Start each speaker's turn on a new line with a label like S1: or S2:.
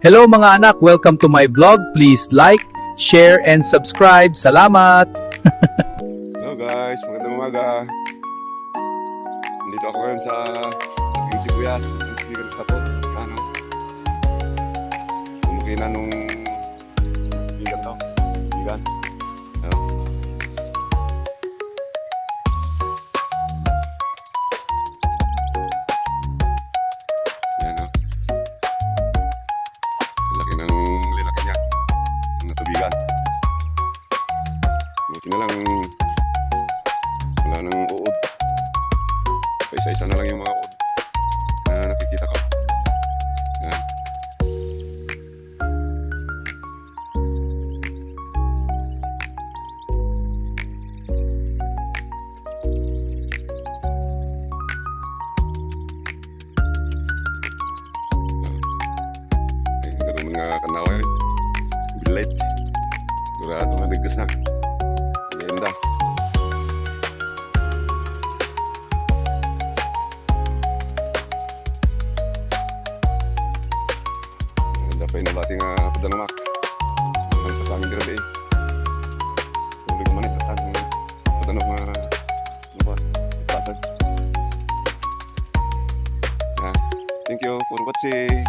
S1: Hello mga anak, welcome to my vlog. Please like, share, and subscribe. Salamat!
S2: Hello guys, magandang umaga. Nandito ako ngayon sa ating sibuyas. Ang sibigan ng kapot. Ano? Tumukin na nung bigan to. Bigan. Ano? Yan o. Laki ng linaki niya. Ang natubigan. Buti na lang wala nang uod. Isa-isa na lang yung mga uod na nakikita ko. Yan. Ay, ganda mga kanaway. Bilit. Durado na diggas na. Ganda. Ganda pa yung nabati nga padanamak. Ang kasangin dira di. Tuloy ko manit at ang padanok mga pasag. Thank you for watching.